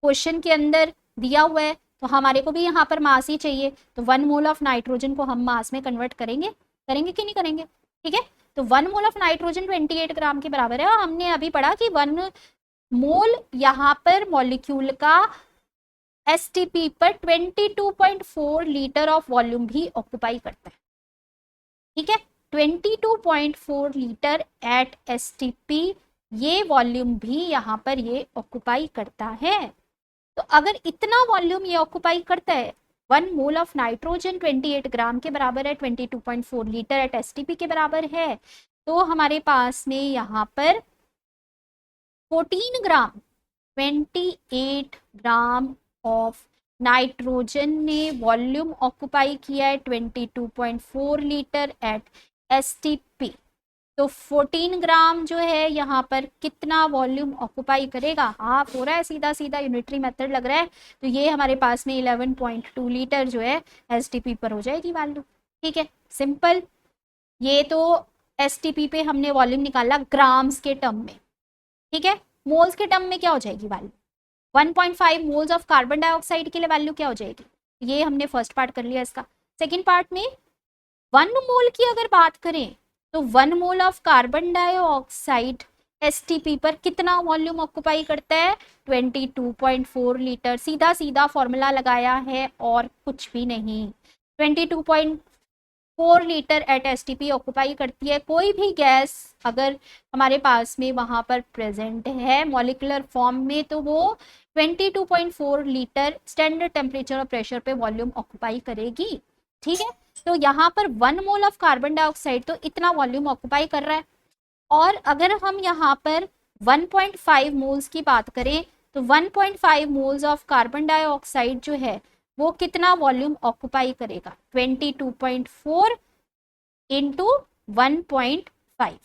क्वेश्चन के अंदर दिया हुआ है तो हमारे को भी यहाँ पर मास ही चाहिए, तो 1 मोल ऑफ नाइट्रोजन को हम मास में कन्वर्ट करेंगे कि नहीं करेंगे? ठीक है, तो 1 मोल ऑफ नाइट्रोजन 28 ग्राम के बराबर है। और हमने अभी पढ़ा कि 1 मोल यहाँ पर मॉलिक्यूल का एसटीपी पर 22.4 लीटर ऑफ वॉल्यूम भी ऑक्युपाई करता है। ठीक है, 22.4 लीटर एट एसटीपी, ये वॉल्यूम भी यहाँ पर ये ऑक्युपाई करता है। तो अगर इतना वॉल्यूम ये ऑक्युपाई करता है, 1 मोल ऑफ नाइट्रोजन 28 ग्राम के बराबर है, 22.4 लीटर एट एसटीपी के बराबर है, तो हमारे पास में यहाँ पर 14 ग्राम 28 ग्राम ऑफ नाइट्रोजन ने वॉल्यूम ऑक्युपाई किया है 22.4 लीटर एट एसटीपी। तो 14 ग्राम जो है यहाँ पर कितना वॉल्यूम ऑक्युपाई करेगा? हाँ, हो रहा है सीधा सीधा, यूनिटरी मेथड लग रहा है। तो ये हमारे पास में 11.2 लीटर जो है एसटीपी पर हो जाएगी वैल्यू। ठीक है, सिंपल। ये तो एसटीपी पे हमने वॉल्यूम निकाला ग्राम्स के टर्म में। ठीक है, मोल्स के टर्म में क्या हो जाएगी value? 1.5 moles of carbon dioxide के लिए वैल्यू क्या हो जाएगी? ये हमने फर्स्ट पार्ट कर लिया इसका। सेकेंड पार्ट में 1 मोल की अगर बात करें तो 1 mole of carbon dioxide STP पर कितना वॉल्यूम ऑक्युपाई करता है? 22.4 लीटर। सीधा सीधा फॉर्मूला लगाया है और कुछ भी नहीं। 4 लीटर एट एसटीपी ऑक्यूपाई करती है। कोई भी गैस अगर हमारे पास में वहां पर प्रेजेंट है मॉलिक्यूलर फॉर्म में तो वो 22.4 लीटर स्टैंडर्ड टेम्परेचर और प्रेशर पे वॉल्यूम ऑक्यूपाई करेगी। ठीक है, तो यहाँ पर 1 मोल ऑफ कार्बन डाइऑक्साइड तो इतना वॉल्यूम ऑक्यूपाई कर रहा है। और अगर हम यहाँ पर 1.5 मोल्स की बात करें तो 1.5 मोल्स ऑफ कार्बन डाइऑक्साइड जो है वो कितना वॉल्यूम ऑक्यूपाई करेगा, 22.4 इंटू 1.5।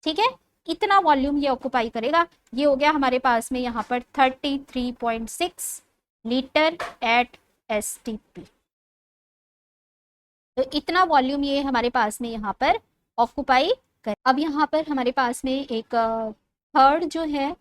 ठीक है, इतना वॉल्यूम ये ऑक्यूपाई करेगा। ये हो गया हमारे पास में यहाँ पर 33.6 लीटर एट एसटीपी। तो इतना वॉल्यूम ये हमारे पास में यहाँ पर ऑक्यूपाई कर। अब यहाँ पर हमारे पास में एक थर्ड जो है,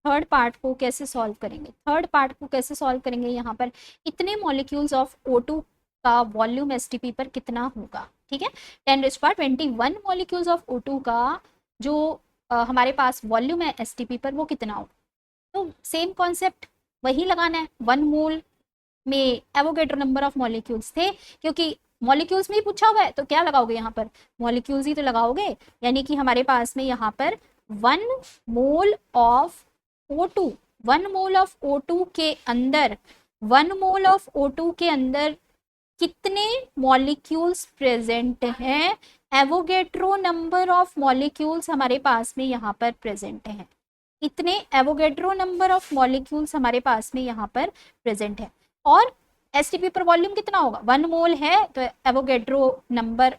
थर्ड पार्ट को कैसे सॉल्व करेंगे, थर्ड पार्ट को कैसे सॉल्व करेंगे, यहाँ पर इतने मॉलिक्यूल्स ऑफ O2 का वॉल्यूम एसटीपी पर कितना होगा। ठीक है, 10⁻21 मॉलिक्यूल्स ऑफ O2 का जो हमारे पास वॉल्यूम है एसटीपी पर वो कितना होगा। तो सेम कॉन्सेप्ट वही लगाना है। 1 मोल में एवोगेड्रो नंबर ऑफ मॉलिक्यूल्स थे, क्योंकि मॉलिक्यूल्स में ही पूछा हुआ है तो क्या लगाओगे, यहाँ पर मॉलिक्यूल्स ही तो लगाओगे। यानी कि हमारे पास में यहाँ पर 1 mole of O2, 1 mole of O2 के अंदर, 1 मोल ऑफ O2 के अंदर कितने मॉलिक्यूल्स प्रेजेंट हैं, एवोगेड्रो नंबर ऑफ मॉलिक्यूल्स हमारे पास में यहाँ पर प्रेजेंट हैं। इतने एवोगेड्रो नंबर ऑफ मॉलिक्यूल्स हमारे पास में यहाँ पर प्रेजेंट है। और एसटीपी पर वॉल्यूम कितना होगा, 1 मोल है तो एवोगेड्रो नंबर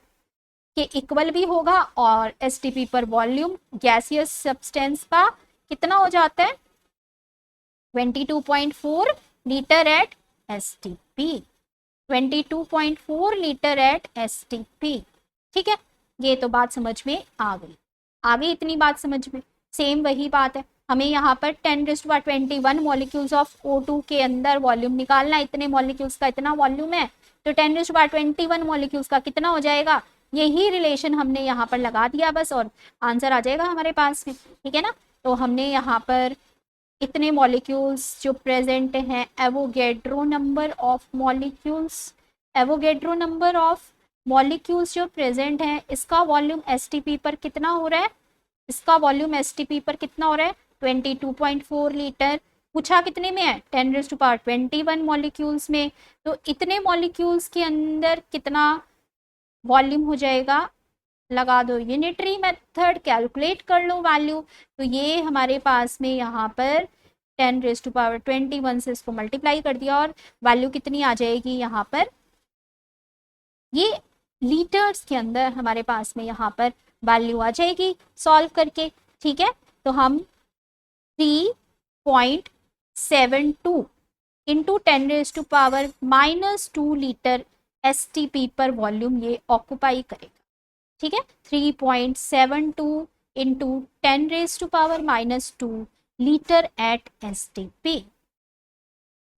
के इक्वल भी होगा, और एसटीपी पर वॉल्यूम गैसियस सब्सटेंस का कितना हो जाता है, 22.4 litre at STP, 22.4 litre at STP. ठीक है, ये तो बात समझ में आ गई इतनी बात समझ में। सेम वही बात है, हमें यहाँ पर 10⁻21 मॉलिक्यूल्स ऑफ O2 के अंदर वॉल्यूम निकालना है। इतने मॉलिक्यूल्स का इतना वॉल्यूम है तो 10⁻21 मॉलिक्यूल्स का कितना हो जाएगा, यही रिलेशन हमने यहाँ पर लगा दिया बस, और आंसर आ जाएगा हमारे पास में। ठीक है ना, तो हमने यहाँ पर इतने मॉलिक्यूल्स जो प्रेजेंट हैं, Avogadro number of molecules, Avogadro number of molecules जो प्रेजेंट हैं, इसका वॉल्यूम एसटीपी पर कितना हो रहा है, इसका वॉल्यूम एसटीपी पर कितना हो रहा है, 22.4 लीटर। पूछा कितने में है, 10⁻21 मॉलिक्यूल्स में। तो इतने मॉलिक्यूल्स के अंदर कितना वॉल्यूम हो जाएगा, लगा दो यूनिटरी मेथड, कैलकुलेट कर लो वैल्यू। तो ये हमारे पास में यहाँ पर 10⁻21 से इसको मल्टीप्लाई कर दिया और वैल्यू कितनी आ जाएगी यहाँ पर, ये लीटर्स के अंदर हमारे पास में यहाँ पर वैल्यू आ जाएगी सॉल्व करके। ठीक है, तो हम 3.72 इंटू 10⁻⁻² लीटर एसटीपी पर वॉल्यूम ये ऑक्यूपाई करेगा। ठीक है, 3.72 इंटू 10⁻⁻² लीटर एट एसटीपी।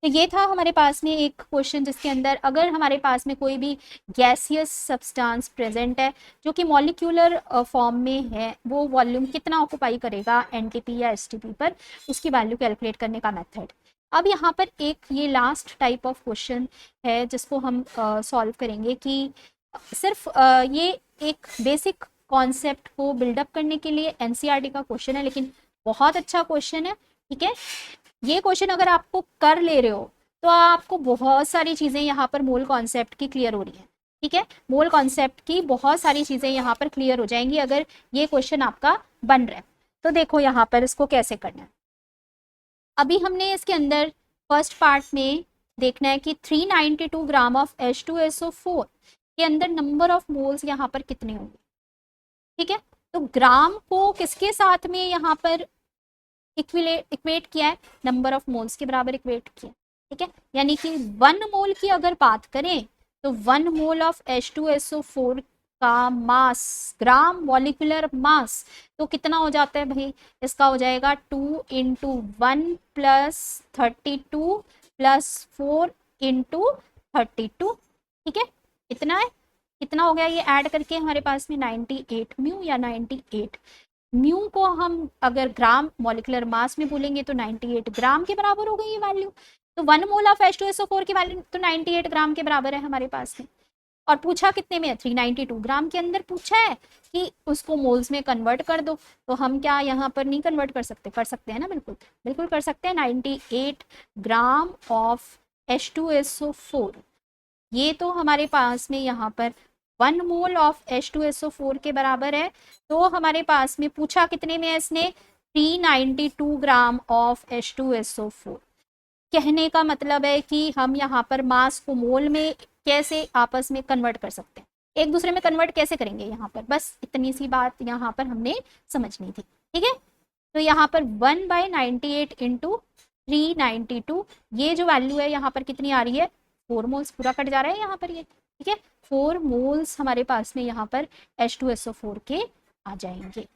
तो ये था हमारे पास में एक क्वेश्चन जिसके अंदर अगर हमारे पास में कोई भी गैसियस सब्सटेंस प्रेजेंट है जो कि मॉलिक्यूलर फॉर्म में है, वो वॉल्यूम कितना ऑक्यूपाई करेगा एनटीपी या एसटीपी पर, उसकी वैल्यू कैलकुलेट करने का मेथड। अब यहाँ पर एक ये लास्ट टाइप ऑफ क्वेश्चन है जिसको हम सॉल्व करेंगे कि सिर्फ ये एक बेसिक कॉन्सेप्ट को बिल्डअप करने के लिए एनसीईआरटी का क्वेश्चन है, लेकिन बहुत अच्छा क्वेश्चन है। ठीक है, ये क्वेश्चन अगर आपको कर ले रहे हो तो आपको बहुत सारी चीजें यहाँ पर मोल कॉन्सेप्ट की क्लियर हो रही है। ठीक है, मोल कॉन्सेप्ट की बहुत सारी चीजें यहाँ पर क्लियर हो जाएंगी अगर ये क्वेश्चन आपका बन रहा है। तो देखो यहाँ पर इसको कैसे करना है। अभी हमने इसके अंदर फर्स्ट पार्ट में देखना है कि 392 ग्राम ऑफ H2SO4 के अंदर नंबर ऑफ मोल्स यहाँ पर कितने होंगे। ठीक है, तो ग्राम को किसके साथ में यहाँ पर इक्वेट किया है, नंबर ऑफ मोल्स के बराबर इक्वेट किया। ठीक है, यानी कि 1 मोल की अगर बात करें तो 1 मोल ऑफ H2SO4 का मास, ग्राम मॉलिक्यूलर मास, तो कितना हो जाता है भाई, इसका हो जाएगा 2 इंटू 1 प्लस 32 प्लस 4 इंटू 32। ठीक है, इतना है, कितना हो गया ये ऐड करके हमारे पास में 98 म्यू या 98 म्यू को हम अगर ग्राम मॉलिक्यूलर मास में बोलेंगे तो 98 ग्राम के बराबर हो गई ये वैल्यू। तो 1 मोल ऑफ H2SO4 की वैल्यू तो 98 ग्राम के बराबर है हमारे पास में। और पूछा कितने में है, 392 ग्राम के अंदर पूछा है कि उसको मोल्स में कन्वर्ट कर दो। तो हम क्या यहाँ पर नहीं कन्वर्ट कर सकते, कर सकते हैं ना, बिल्कुल बिल्कुल कर सकते हैं। 98 ग्राम ऑफ H2SO4, ये तो हमारे पास में यहाँ पर 1 मोल ऑफ H2SO4 के बराबर है। तो हमारे पास में पूछा कितने में है इसने, 392 ग्राम ऑफ H2SO4। कहने का मतलब है कि हम यहाँ पर मास को मोल में कैसे आपस में कन्वर्ट कर सकते हैं, एक दूसरे में कन्वर्ट कैसे करेंगे यहाँ पर, बस इतनी सी बात यहाँ पर हमने समझनी थी। ठीक है, तो यहाँ पर 1/98 इंटू 392, ये जो वैल्यू है यहाँ पर कितनी आ रही है, 4 मोल्स, पूरा कट जा रहा है यहाँ पर ये। ठीक है, 4 मोल्स हमारे पास में यहाँ पर H2SO4 के आ जाएंगे।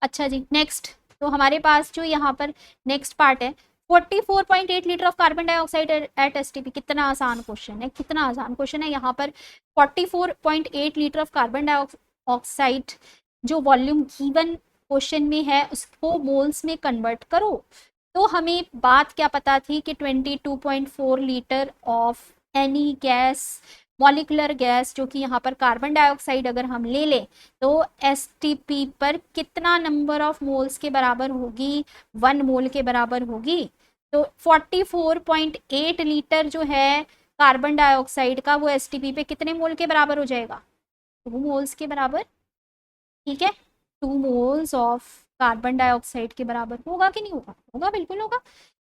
अच्छा जी, नेक्स्ट, तो हमारे पास जो यहाँ पर नेक्स्ट पार्ट है, 44.8 litre of carbon dioxide eight STP. कितना आसान क्वेश्चन है, कितना आसान क्वेश्चन है। यहाँ पर 44.8 लीटर ऑफ कार्बन डाइऑक्साइड जो वॉल्यूम गिवन क्वेश्चन में है उसको मोल्स में कन्वर्ट करो। तो हमें बात क्या पता थी कि 22.4 litre of any gas, molecular gas जो कि यहाँ पर कार्बन डाइऑक्साइड अगर हम ले लें तो एसटीपी पर कितना नंबर ऑफ मोल्स के बराबर होगी, 1 मोल के बराबर होगी। तो 44.8 लीटर जो है कार्बन डाइऑक्साइड का, वो एसटीपी पे कितने मोल के बराबर हो जाएगा, 2 मोल्स के बराबर। ठीक है, 2 मोल्स ऑफ कार्बन डाइऑक्साइड के बराबर होगा कि नहीं होगा, होगा, बिल्कुल होगा।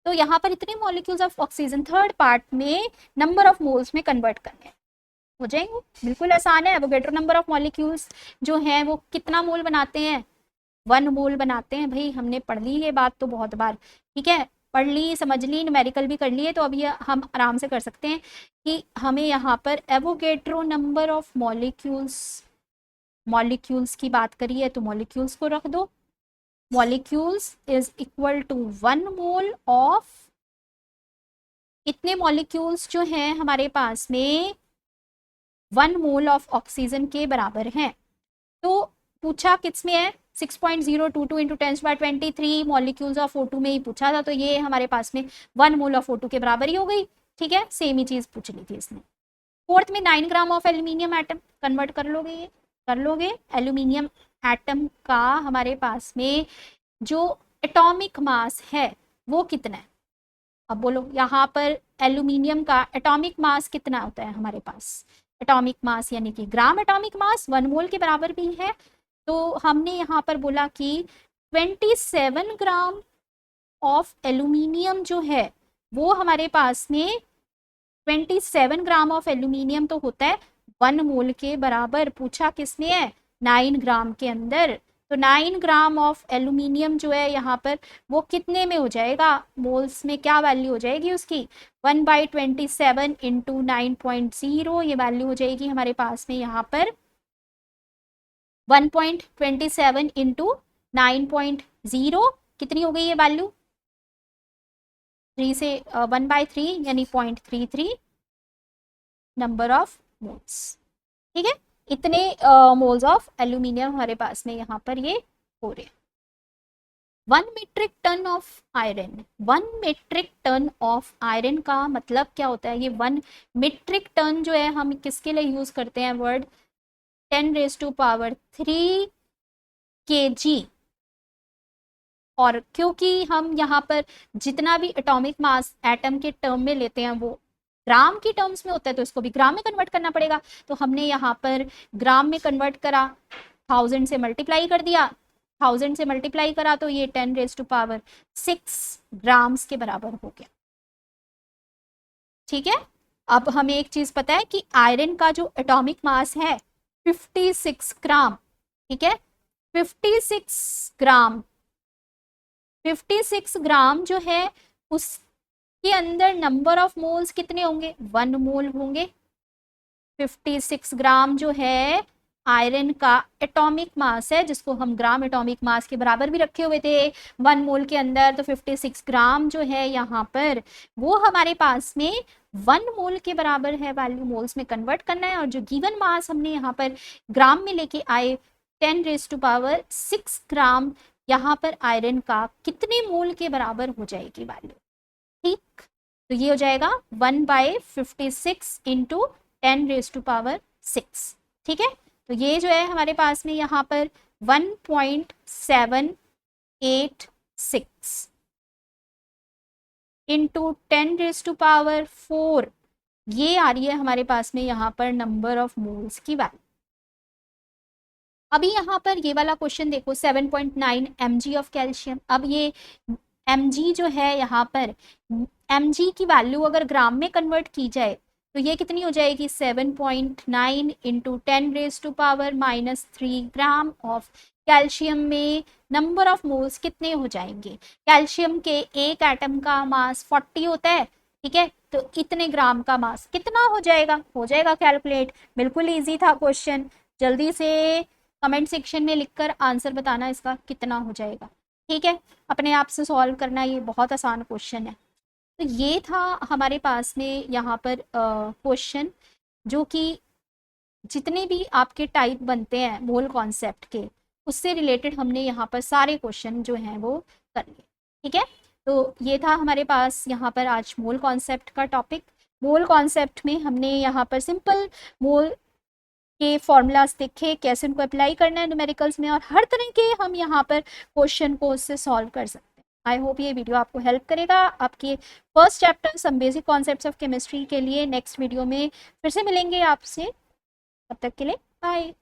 तो यहाँ पर इतने molecules of oxygen third part में नंबर ऑफ मोल्स में कन्वर्ट करने हो जाएंगे, बिल्कुल आसान है। एवोगैड्रो नंबर ऑफ मॉलिक्यूल्स जो हैं वो कितना मोल बनाते हैं, 1 मोल बनाते हैं। भाई हमने पढ़ ली ये बात तो बहुत बार, ठीक है, पढ़ ली, समझ ली, न्यूमेरिकल भी कर लिए, तो अब ये हम आराम से कर सकते हैं कि हमें यहाँ पर एवोगैड्रो नंबर ऑफ मॉलिक्यूल्स की बात करिए तो मॉलिक्यूल्स को रख दो। Molecules is equal to 1 mole of, इतने मॉलिक्यूल्स जो हैं हमारे पास में 1 मोल ऑफ ऑक्सीजन के बराबर हैं। तो पूछा किस में है, 6.022 इंटू 10⁻23 मॉलिक्यूल्स ऑफ O2 में ही पूछा था, तो ये हमारे पास में 1 मोल ऑफ O2 के बराबर ही हो गई। ठीक है, सेम ही चीज पूछ ली थी इसने। फोर्थ में 9 gram of aluminium atom, convert कर लोगे, ये कर लोगे। एल्यूमिनियम एटम का हमारे पास में जो एटॉमिक मास है वो कितना है, अब बोलो यहाँ पर एल्यूमिनियम का एटॉमिक मास कितना होता है हमारे पास, एटॉमिक मास यानी कि ग्राम एटॉमिक मास 1 मोल के बराबर भी है। तो हमने यहाँ पर बोला कि 27 ग्राम ऑफ एल्यूमिनियम जो है वो हमारे पास में 27 ग्राम ऑफ एल्यूमिनियम तो होता है 1 मोल के बराबर। पूछा किसने है, 9 ग्राम के अंदर। तो 9 ग्राम ऑफ एल्यूमिनियम जो है यहाँ पर वो कितने में हो जाएगा, मोल्स में क्या वैल्यू हो जाएगी उसकी, 1/27 इंटू 9.0, ये वैल्यू हो जाएगी हमारे पास में यहाँ पर 1.27 इंटू 9.0, कितनी हो गई ये वैल्यू, 3 से 1/3 यानी 0.33 नंबर ऑफ मोल्स। ठीक है, इतने मोल्स ऑफ एल्यूमिनियम हमारे पास में यहाँ पर ये हो रहे हैं। 1 metric ton of iron, 1 metric ton of iron का मतलब क्या होता है, ये 1 मीट्रिक टन जो है हम किसके लिए यूज करते हैं वर्ड, 10⁻³ kg। और क्योंकि हम यहाँ पर जितना भी एटॉमिक मास एटम के टर्म में लेते हैं वो ग्राम की टर्म्स में होता है, तो इसको भी ग्राम में कन्वर्ट करना पड़ेगा। तो हमने यहाँ पर ग्राम में कन्वर्ट करा, 1000 से मल्टीप्लाई कर दिया, 1000 से मल्टीप्लाई करा तो ये 10⁶ ग्राम्स के बराबर हो गया। ठीक है, अब हमें एक चीज पता है कि आयरन का जो एटॉमिक मास है 56 ग्राम। ठीक है, 56 ग्राम, 56 ग्राम जो है उसके अंदर नंबर ऑफ मोल्स कितने होंगे, 1 मोल होंगे। 56 ग्राम जो है आयरन का एटॉमिक मास है, जिसको हम ग्राम एटॉमिक मास के बराबर भी रखे हुए थे 1 मोल के अंदर। तो 56 ग्राम जो है यहाँ पर वो हमारे पास में 1 मोल के बराबर है, वैल्यू मोल्स में कन्वर्ट करना है। और जो गिवन मास हमने यहाँ पर ग्राम में लेके आए 10⁶ ग्राम, यहाँ पर आयरन का कितने मोल के बराबर हो जाएगी वैल्यू। ठीक, तो ये हो जाएगा 1/56 इंटू 10⁻⁶। ठीक है, तो ये जो है हमारे पास में यहाँ पर 1.786 इंटू 10⁻⁴, ये आ रही है हमारे पास में यहाँ पर नंबर ऑफ मोल्स की वैल्यू। अभी यहाँ पर ये वाला क्वेश्चन देखो, 7.9 mg ऑफ कैल्शियम। अब ये mg जो है यहाँ पर mg की वैल्यू अगर ग्राम में कन्वर्ट की जाए तो ये कितनी हो जाएगी, 7.9 इंटू 10⁻⁻³ ग्राम ऑफ कैल्शियम में नंबर ऑफ मोल्स कितने हो जाएंगे। कैल्शियम के एक एटम का मास 40 होता है, ठीक है, तो इतने ग्राम का मास कितना हो जाएगा कैलकुलेट। बिल्कुल इजी था क्वेश्चन, जल्दी से कमेंट सेक्शन में लिखकर आंसर बताना इसका कितना हो जाएगा। ठीक है, अपने आप से सॉल्व करना, ये बहुत आसान क्वेश्चन है। तो ये था हमारे पास में यहाँ पर क्वेश्चन, जो कि जितने भी आपके टाइप बनते हैं मोल कॉन्सेप्ट के, उससे रिलेटेड हमने यहाँ पर सारे क्वेश्चन जो हैं वो कर लिए। ठीक है, तो ये था हमारे पास यहाँ पर आज मोल कॉन्सेप्ट का टॉपिक। मोल कॉन्सेप्ट में हमने यहाँ पर सिंपल मोल के फॉर्मूलाज देखे, कैसे उनको अप्लाई करना है न्यूमेरिकल्स में, और हर तरह के हम यहाँ पर क्वेश्चन को उससे सॉल्व कर सकते हैं। आई होप ये वीडियो आपको हेल्प करेगा आपके first chapter some basic concepts of chemistry के लिए। नेक्स्ट वीडियो में फिर से मिलेंगे आपसे, तब तक के लिए बाय।